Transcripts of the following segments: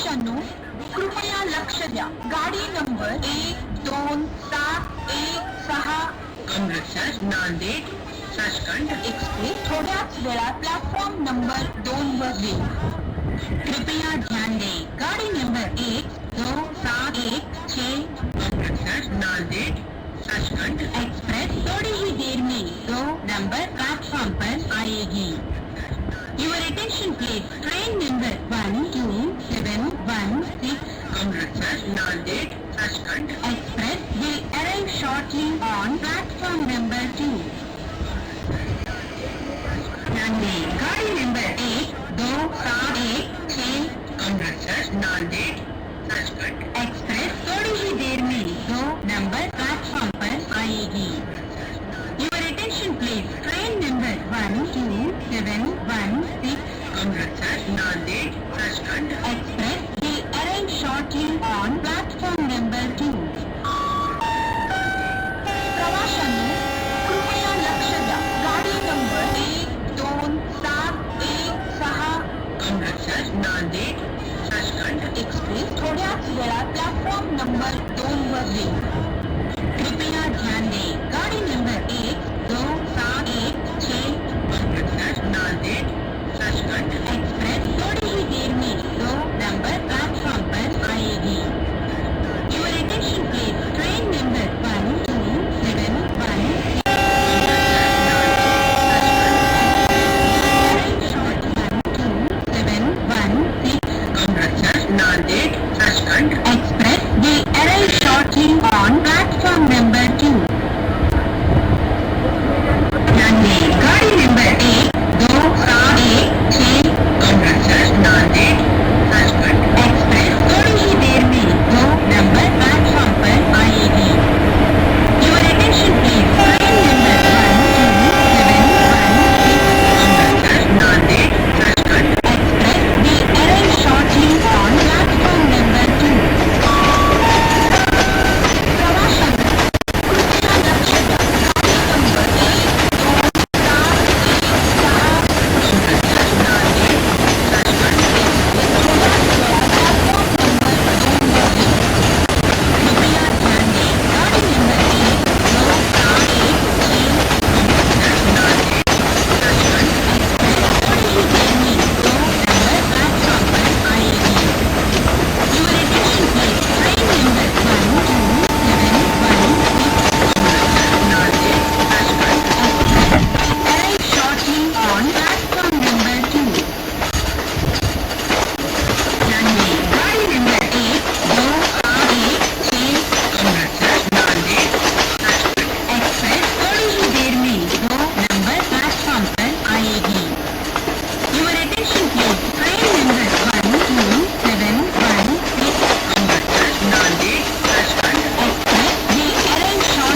प्रवाशांनो कृपया लक्ष द्या. गाडी नंबर 12716 अमृतसर नांदेड सचखंड एक्सप्रेस थोड्याच वेळात प्लॅटफॉर्म नंबर 2 वर येईल. कृपया ध्यान दें. गाड़ी नंबर 12716 अमृतसर नांदेड सचखंड एक्सप्रेस थोड़ी ही देर में 2 नंबर प्लेटफॉर्म पर आएगी. Your attention please. Train number 12716 Amritsar Nanded Sachkhand express will arrive shortly on platform number 2. गाड़ी नंबर 12716 अमृतसर नांदेड सचखंड एक्सप्रेस थोड़ी ही देर में 2 नंबर प्लेटफॉर्म पर आएगी. Your attention please. Train number 12716 Amritsar Nanded Sachkhand express will arrive shortly on platform number 2. प्रवाशांनो कृपया लक्ष द्या. गाडी नंबर 12716 अमृतसर नांदेड सचखंड एक्सप्रेस थोड्याच वेळात प्लॅटफॉर्म नंबर 2 वर येईल. कृपया ध्यान दें. गाड़ी नंबर 12716 अमृतसर नांदेड सचखंड एक्सप्रेस थोड़ी ही देर में 2 नंबर प्लेटफॉर्म पर आएगी. Your attention please. Train number 12716 Amritsar Nanded Sachkhand express will arrive shortly on platform number 2. गाड़ी नंबर 12716 अमृतसर नांदेड सचखंड एक्सप्रेस थोड़ी ही देर में 2 नंबर प्लेटफॉर्म पर आएगी. Your attention please. Train number 12716 Amritsar Nanded Sachkhand express will arrive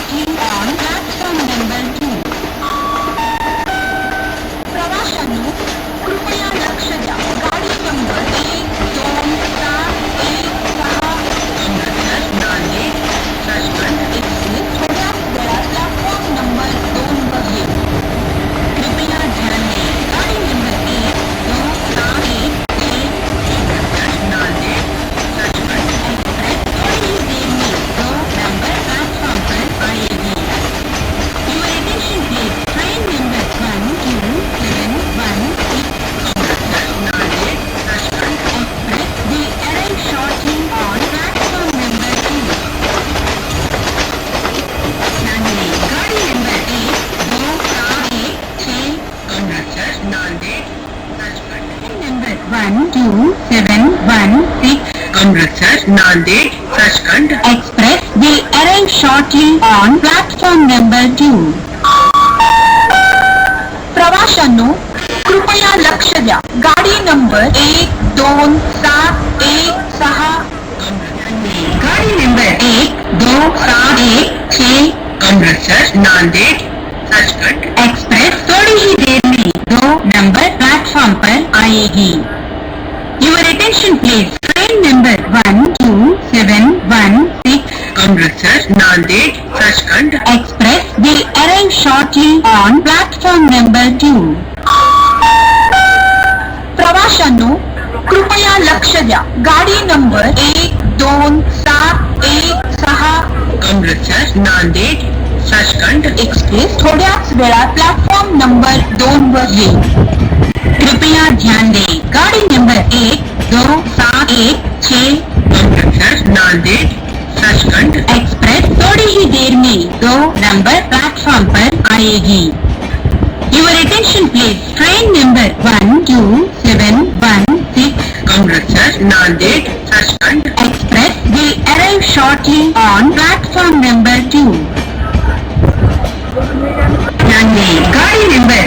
shortly on platform number 2. प्रवाशांनो कृपया लक्ष द्या. गाडी number 12716 Amritsar Nanded Sachkhand express will arrive shortly on platform number 2. प्रवाशांनो कृपया लक्ष द्या. गाडी नंबर 12716 गाड़ी नंबर 12716 अमृतसर नांदेड सचखंड एक्सप्रेस थोड़ी ही देर में 2 नंबर प्लेटफॉर्म पर आएगी. Your attention please. Train number 12716 Amritsar Nanded Sachkhand express will arrive shortly on platform number 2. प्रवाशांनो कृपया लक्ष लक्ष द्या. गाडी नंबर 12716 अमृतसर नांदेड सचखंड एक्सप्रेस थोड्याच वेळात प्लॅटफॉर्म नंबर 2 वर येईल. कृपया ध्यान दें. गाड़ी नंबर 12716 अमृतसर नांदेड सचखंड एक्सप्रेस थोड़ी ही देर में 2 नंबर प्लेटफॉर्म पर आएगी. Your attention please. Train number 12716 Amritsar Nanded Sachkhand express will arrive shortly on platform number 2. गाड़ी नंबर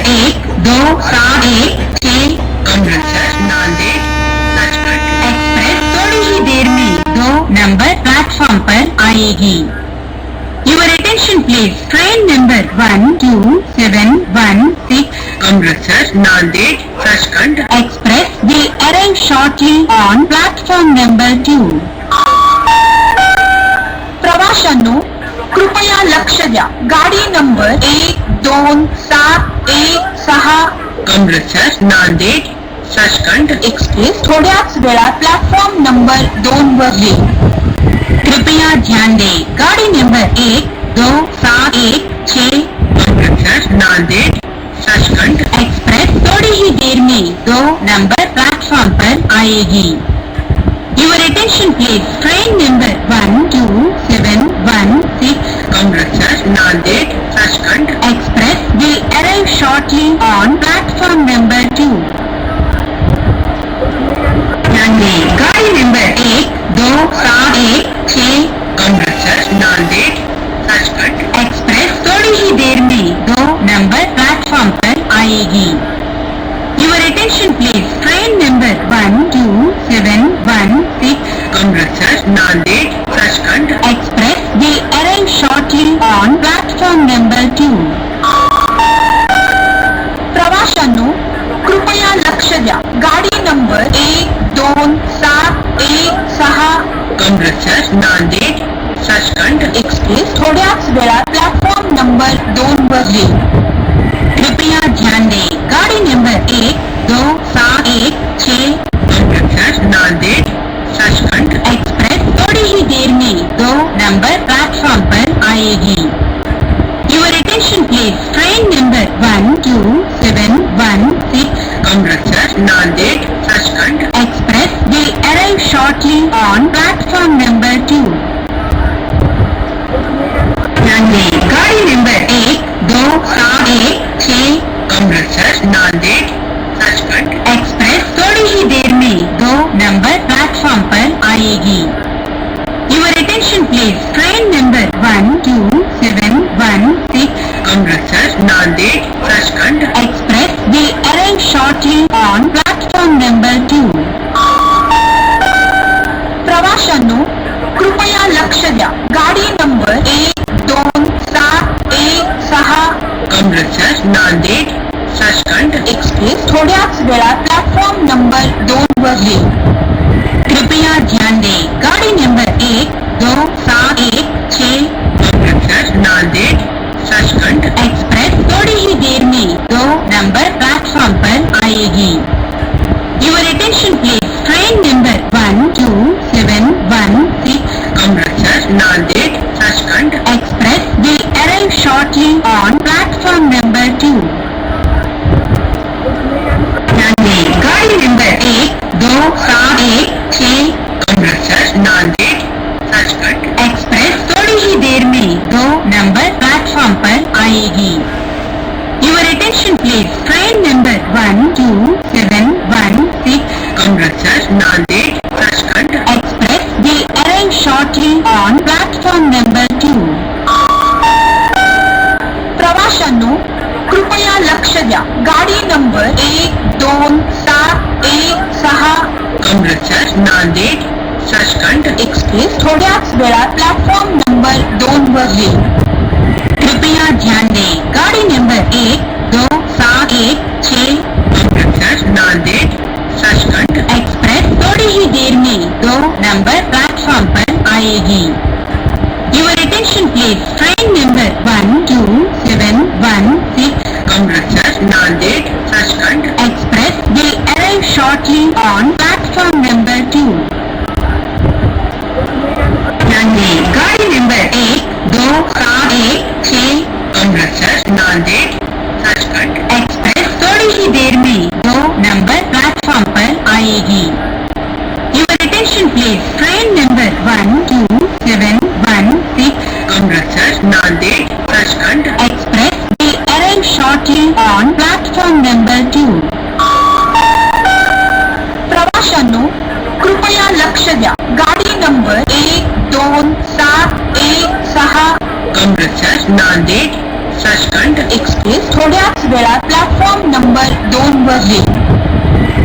12716 अमृतसर नांदेड सचखंड एक्सप्रेस थोड़ी ही देर में 2 नंबर प्लेटफॉर्म पर आएगी. Your attention please. Train number 12716 Amritsar Nanded Sachkhand express will arrive shortly on platform number 2. प्रवाशांनो कृपया लक्ष द्या. गाडी नंबर 12716 अमृतसर नांदेड सचखंड एक्सप्रेस थोड्याच वेळात प्लॅटफॉर्म नंबर 2 वर येईल. कृपया ध्यान दें. गाड़ी नंबर 12716 अमृतसर नांदेड सचखंड एक्सप्रेस थोड़ी ही देर में 2 नंबर प्लेटफॉर्म पर आएगी. Your attention please. Train number 12716 Amritsar Nanded Sachkhand express will arrive shortly on platform number 2. गाड़ी नंबर 12716 अमृतसर नांदेड सचखंड एक्सप्रेस थोड़ी ही देर में 2 नंबर प्लेटफॉर्म पर आएगी. Your attention please. Train number 12716 Amritsar Nanded Sachkhand express will arrive shortly on platform number 2. प्रवाशांनो कृपया लक्ष द्या. गाडी नंबर 12716 अमृतसर नांदेड सचखंड एक्सप्रेस थोड्याच वेळात प्लॅटफॉर्म नंबर 2 वर येईल. कृपया ध्यान दें. गाड़ी नंबर 12716 अमृतसर नांदेड सचखंड एक्सप्रेस थोड़ी ही देर में 2 नंबर प्लेटफॉर्म पर आएगी. Your attention please. Train number 12716 Amritsar Nanded Sachkhand express will arrive shortly on platform number 2. गाड़ी नंबर 12716 अमृतसर नांदेड सचखंड एक्सप्रेस थोड़ी ही देर में 2 नंबर प्लेटफॉर्म पर आएगी. Your attention please. Train number 12716 Amritsar Nanded Sachkhand express will arrive shortly on platform number 2. प्रवाशांनो कृपया लक्ष द्या. गाडी नंबर 12716 अमृतसर नांदेड सचखंड एक्सप्रेस थोड्याच वेळात प्लॅटफॉर्म नंबर 2 वर येईल. कृपया ध्यान दें. गाड़ी नंबर 12716 अमृतसर नांदेड सचखंड एक्सप्रेस थोड़ी ही देर में 2 नंबर प्लेटफॉर्म पर आएगी. Your attention please. Train number 12716 Amritsar Nanded Sachkhand express will arrive shortly on platform number 2. गाड़ी नंबर 12716 अमृतसर नांदेड सचखंड एक्सप्रेस थोड़ी ही देर में 2 नंबर प्लेटफॉर्म पर आएगी. Your attention please. Train number 12716 Amritsar Nanded Sachkhand express will arrive shortly on platform number 2. प्रवाशांनो कृपया लक्ष द्या. गाडी नंबर 12716 अमृतसर नांदेड सचखंड एक्सप्रेस थोड्याच वेळात प्लॅटफॉर्म नंबर 2 वर येईल. कृपया ध्यान दें. गाड़ी नंबर 12716 अमृतसर नांदेड सचखंड एक्सप्रेस थोड़ी ही देर में 2 नंबर प्लेटफॉर्म पर आएगी. Your attention please. Train number 12716 Amritsar Nanded Sachkhand express will arrive shortly on platform number 2. आएगी। Your attention please. Train number 12716 Amritsar, Nanded, Sachkhand, Express will arrive shortly on platform number 2. प्रवाशांनो कृपया लक्ष द्या. गाडी number 12716 Amritsar, Nanded, Sachkhand, express थोड्याच वेळात platform number 2 वर येईल.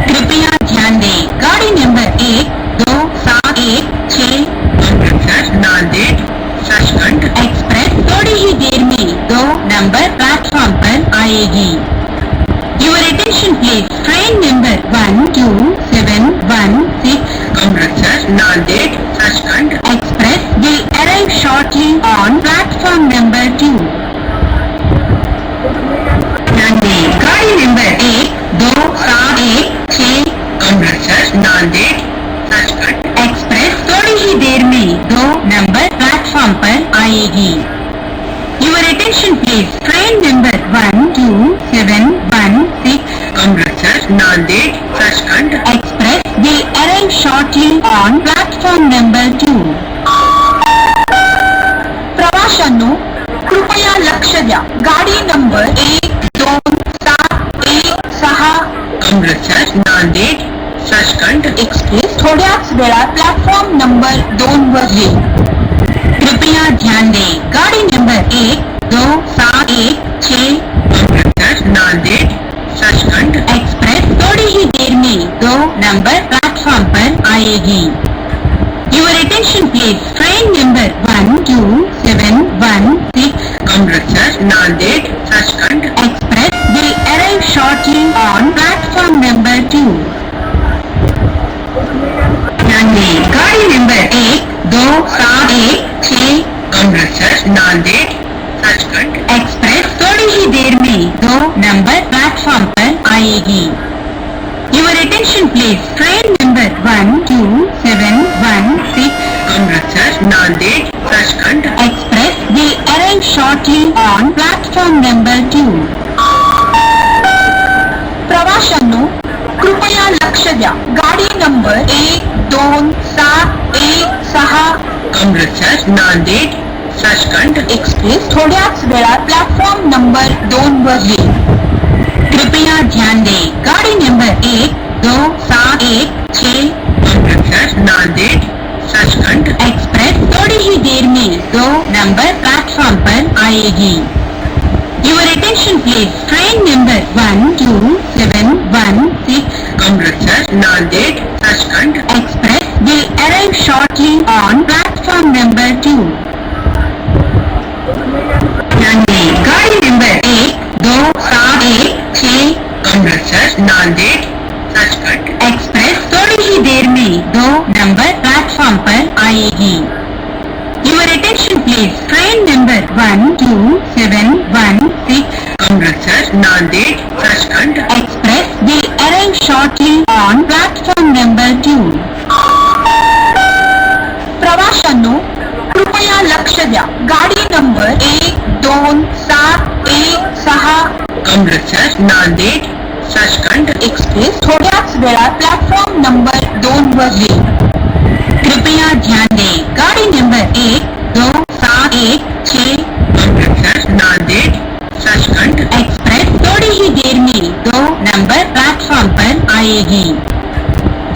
कृपया ध्यान दें. गाड़ी number 12716 Amritsar, Nanded, Sachkhand, express थोड़ी ही देर में 2 नंबर प्लेटफॉर्म पर आएगी. Your attention please. Train number 12716 Amritsar, Nanded, Sachkhand, express will arrive shortly on platform number 2. ध्यान दें. गाड़ी number 12716 Amritsar, Nanded, Sachkhand, express थोड़ी ही देर में 2 नंबर प्लेटफॉर्म पर आएगी. Your attention please. Train number 12716 Amritsar, Nanded, Sachkhand, express will arrive shortly on platform number 2. प्रवाशांनो कृपया लक्ष द्या. गाडी number 12716 Amritsar, Nanded, Sachkhand, express थोड्याच वेळात प्लॅटफॉर्म नंबर 2 वर येईल. कृपया ध्यान दें. गाड़ी number 12716 Amritsar, Nanded, Sachkhand, express थोड़ी ही देर में 2 नंबर प्लेटफॉर्म पर आएगी. Your attention please. Train number 12716 Amritsar, Nanded, Sachkhand, express will arrive shortly on platform number 2. ध्यान दें. गाड़ी number 12716 Amritsar, Nanded, Sachkhand, express थोड़ी ही देर में 2 नंबर प्लेटफॉर्म पर आएगी. Your attention please. Train number 12716 Amritsar, Nanded, Sachkhand, express will arrive shortly on platform number 2. प्रवाशांनो कृपया लक्ष द्या. गाडी number 12716 Amritsar, Nanded, Sachkhand, express थोड्याच वेळात प्लॅटफॉर्म नंबर 2 वर येईल. कृपया ध्यान दें. गाड़ी number 12716 Amritsar, Nanded, Sachkhand, express थोड़ी ही देर में 2 नंबर प्लेटफॉर्म पर आएगी. Your attention please. Train number 12716 Amritsar, Nanded, Sachkhand, express will arrive shortly on platform number 2. ध्यान दें. गाड़ी number 12716 Amritsar, Nanded, Sachkhand, express थोड़ी ही देर में 2 नंबर प्लेटफॉर्म पर आएगी. Your attention please. Train number 12716 Amritsar, Nanded, Sachkhand, express will arrive shortly on platform number 2. प्रवाशांनो कृपया लक्ष द्या. गाडी number 12716 Amritsar, Nanded, Sachkhand, express थोड्याच वेळात प्लॅटफॉर्म नंबर 2 वर येईल. कृपया ध्यान दें. गाड़ी number 12716 Amritsar, Nanded, Sachkhand, express थोड़ी ही देर में 2 नंबर प्लेटफॉर्म पर आएगी.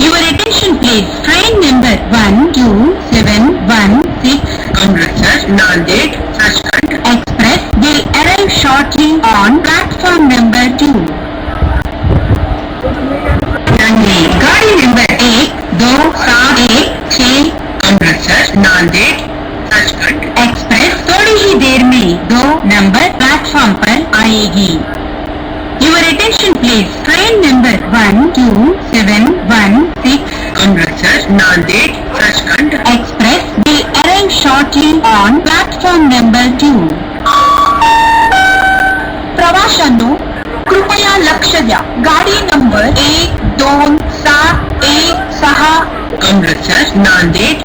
Your attention please. Train number 12716 Amritsar, Nanded, Sachkhand, express will arrive shortly on platform number 2. ध्यान दें. गाड़ी number 12716 Amritsar, Nanded, Sachkhand, express थोड़ी ही देर में 2 नंबर प्लेटफॉर्म पर आएगी. Your attention please. Train number 12716 Amritsar, Nanded, Sachkhand, express will arrive shortly on platform number 2. प्रवाशांनो कृपया लक्ष द्या. गाडी number 12716 Amritsar, Nanded,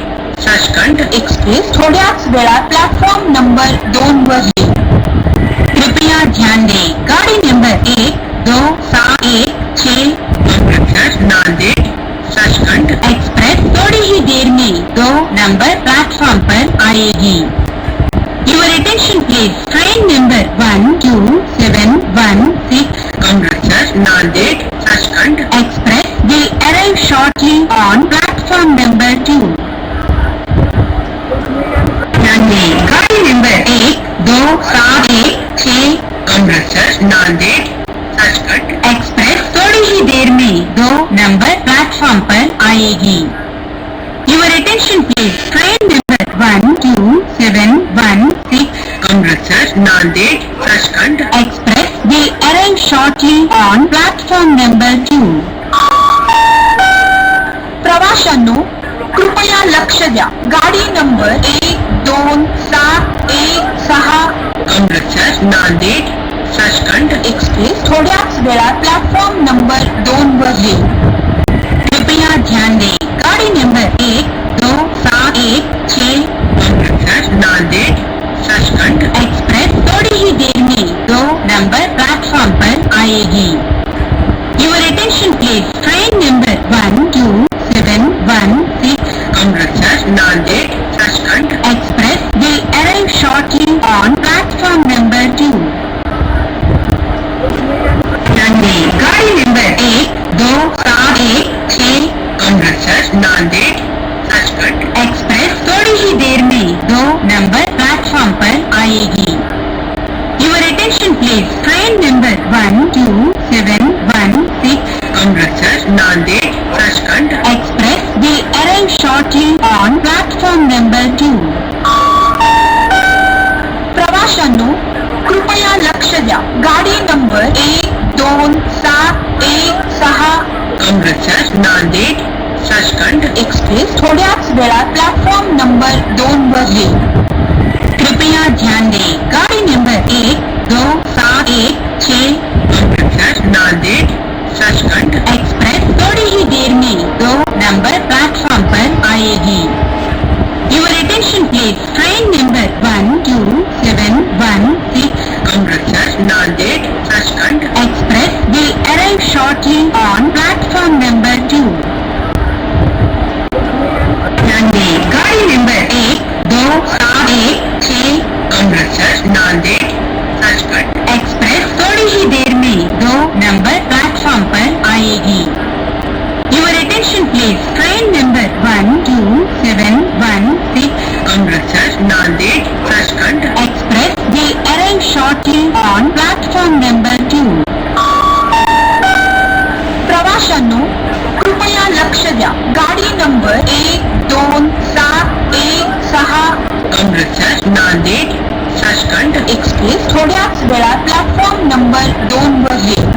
Sachkhand, express थोड्याच वेळात प्लॅटफॉर्म नंबर 2 वर येईल. कृपया ध्यान दें. गाड़ी नंबर 12716 Amritsar, Nanded, आएगी। Your attention please. Train number 12716 Amritsar, Nanded, Sachkhand Express will arrive shortly on platform number 2. Nanded, गाड़ी number 1276 Amritsar, Nanded, Sachkhand express थोड़ी ही देर में 2 नंबर प्लेटफॉर्म पर आएगी। Your attention please. Train number 12716 Amritsar, Nanded, Sachkhand Express will arrive shortly on platform number 2. प्रवाशांनो कृपया लक्ष द्या। गाडी number 12716 Amritsar, Nanded, Sachkhand express थोड्याच वेळात प्लॅटफॉर्म नंबर 2 वर येईल। कृपया ध्यान दें। गाड़ी number 1276 Amritsar, Nanded, Sachkhand express थोड़ी ही देर में 2 नंबर प्लेटफॉर्म पर आएगी। Your attention please. Train number 12716 Amritsar, Nanded, Sachkhand Express will arrive shortly on platform number 2. Nanded, गाड़ी number 12716 Amritsar, Nanded, Sachkhand express थोड़ी ही देर में 2 नंबर प्लेटफॉर्म पर आएगी। Your attention please. Train number 12716 Amritsar, Nanded, Sachkhand Express will arrive shortly on platform number 2. प्रवाशांनो कृपया लक्ष द्या। गाडी number 12716 Amritsar, Nanded, Sachkhand express थोड्याच वेळात प्लॅटफॉर्म नंबर 2 वर येईल। कृपया ध्यान दें। गाड़ी number 1276 Amritsar, Nanded, Sachkhand express थोड़ी ही देर में 2 नंबर प्लेटफॉर्म पर आएगी। Your attention please. Train number 12716 Amritsar, Nanded, Sachkhand Express will arrive shortly on platform number 2. Nanded, गाड़ी number 1276 Amritsar, Nanded, Sachkhand express थोड़ी ही देर में 2 नंबर प्लेटफॉर्म पर आएगी। Your attention please. Train number 12716 Amritsar, Nanded, Sachkhand Express will arrive shortly on platform number 2. प्रवाशांनो कृपया लक्ष द्या। गाडी number 12716 Amritsar, Nanded, Sachkhand express थोड्याच वेळात प्लॅटफॉर्म नंबर 2 वर येईल।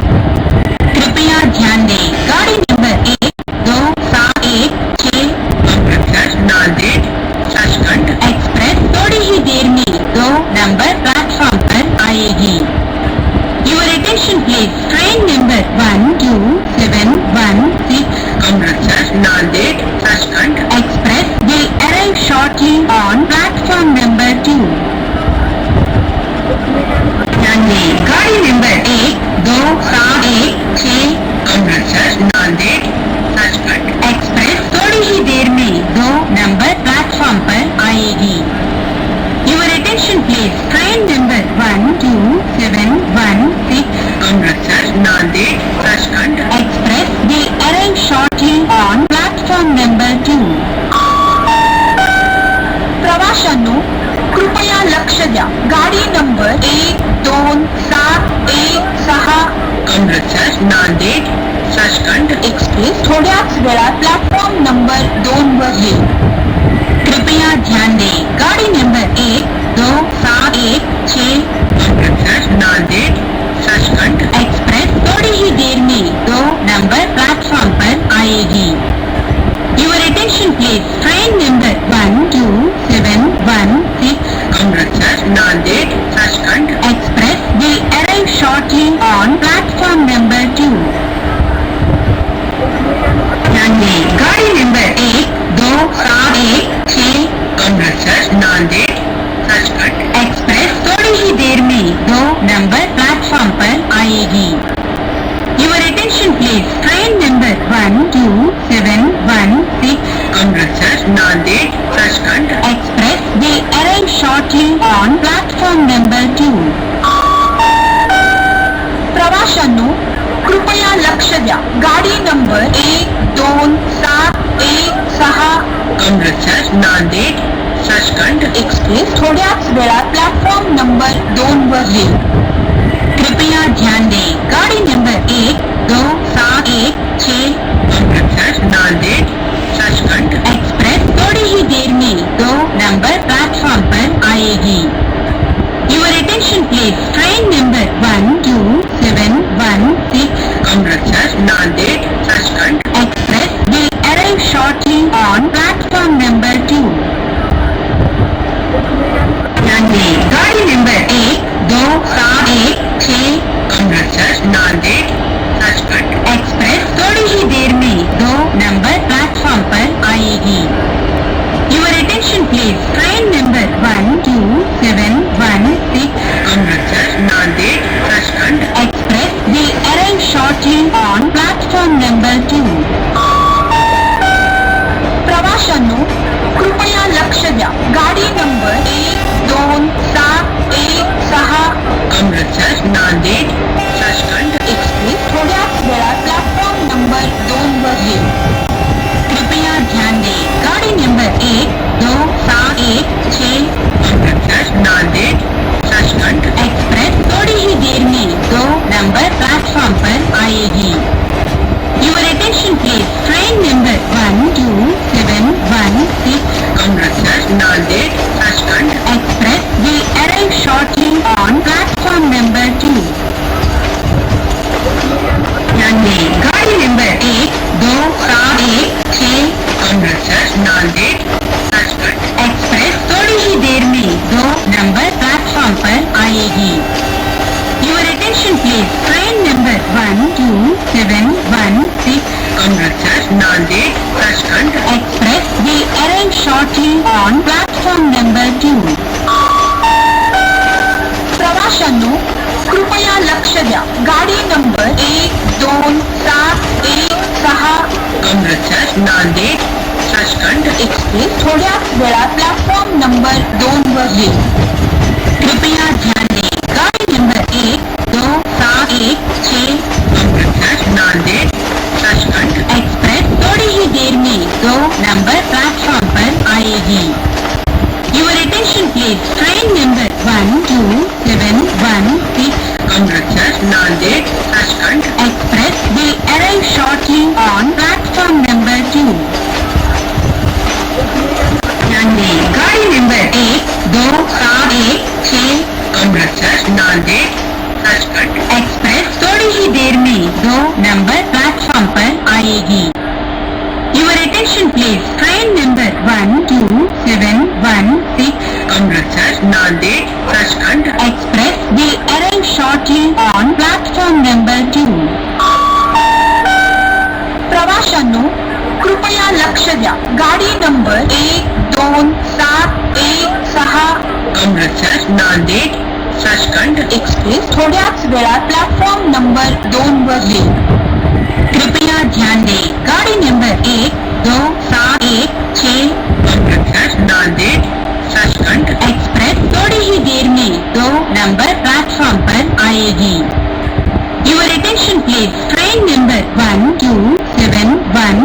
कृपया ध्यान दें। गाड़ी number 1276 Amritsar, Nanded, Sachkhand express थोड़ी ही देर में 2 नंबर प्लेटफॉर्म पर आएगी। Your attention please. Train number 12716 Amritsar, Nanded, Sachkhand Express will arrive shortly on platform number 2. Nanded, गाड़ी number 1276 Amritsar, Nanded, Sachkhand express थोड़ी ही देर में 2 नंबर प्लेटफॉर्म पर आएगी। Your attention please. Train number 12716 Amritsar, Nanded, Sachkhand Express will arrive shortly on platform number 2. प्रवाशांनो कृपया लक्ष द्या। गाडी number 12716 Amritsar, Nanded, Sachkhand express थोड्याच वेळात प्लॅटफॉर्म नंबर 2 वर येईल। कृपया ध्यान दें। गाड़ी number 1276 Amritsar, Nanded, Sachkhand express थोड़ी ही देर में 2 नंबर प्लेटफॉर्म पर आएगी। Your attention please. Train number 12716 Amritsar, Nanded, Sachkhand Express will arrive shortly on platform number 2. Nanded, on platform number 2. प्रवाशांनो कृपया लक्ष द्या. गाडी नंबर 12716 अमृतसर नांदेड सचखंड एक्सप्रेस थोड्याच वेळात प्लॅटफॉर्म नंबर 2 वर येईल. कृपया ध्यान दें. गाड़ी नंबर 12716 अमृतसर नांदेड सचखंड एक्सप्रेस थोड़ी ही देर में 2 नंबर प्लेटफॉर्म पर आएगी. Your attention please. Train number 12716 Amritsar Nanded Sachkhand express will arrive shortly on platform number 2. ध्यान दें. गाड़ी नंबर 12716 अमृतसर नांदेड सचखंड एक्सप्रेस थोड़ी ही देर में 2 नंबर प्लेटफॉर्म पर आएगी. Your attention please. Train number 12716 Amritsar Nanded Sachkhand express will arrive shortly on platform number 2. प्रवाशांनो कृपया लक्ष द्या. गाडी नंबर 12716 अमृतसर नांदेड सचखंड एक्सप्रेस थोड्याच वेळात प्लॅटफॉर्म नंबर 2 वर येईल. कृपया ध्यान दें. गाड़ी नंबर 12716 अमृतसर नांदेड सचखंड एक्सप्रेस थोड़ी ही देर में 2 नंबर प्लेटफॉर्म पर आएगी. Your attention please. Train number 12716 Amritsar Nanded Sachkhand express will arrive shortly on platform number 2. ध्यान दें. गाड़ी नंबर 12716 अमृतसर नांदेड सचखंड एक्सप्रेस थोड़ी ही देर में 2 नंबर प्लेटफॉर्म पर आएगी. Your attention please. Train number 12716 Amritsar Nanded Sachkhand express will arrive shortly on platform number 2. प्रवाशांनो कृपया लक्ष द्या. गाडी नंबर 12716 अमृतसर नांदेड सचखंड एक्सप्रेस थोड्याच वेळात प्लॅटफॉर्म नंबर 2 वर येईल. कृपया ध्यान दें. गाड़ी नंबर 12716 अमृतसर नांदेड सचखंड एक्सप्रेस थोड़ी ही देर में 2 नंबर प्लेटफॉर्म पर आएगी. Your attention please. Train number 12716 Amritsar Nanded Sachkhand express will arrive shortly on platform number 2. ध्यान दें. गाड़ी नंबर 12716 अमृतसर नांदेड सचखंड एक्सप्रेस थोड़ी ही देर में 2 नंबर प्लेटफॉर्म पर आएगी. Your attention please. Train number 12716 Amritsar Nanded Sachkhand express will arrive shortly on platform number 2. प्रवाशांनो कृपया लक्ष द्या. गाडी नंबर 12716 अमृतसर नांदेड सचखंड एक्सप्रेस थोड्याच वेळात प्लॅटफॉर्म नंबर 2 वर येईल. कृपया ध्यान दें. गाड़ी नंबर 12716 अमृतसर नांदेड सचखंड एक्सप्रेस थोड़ी ही देर में 2 नंबर प्लेटफॉर्म पर आएगी. Your attention please. Train number 12716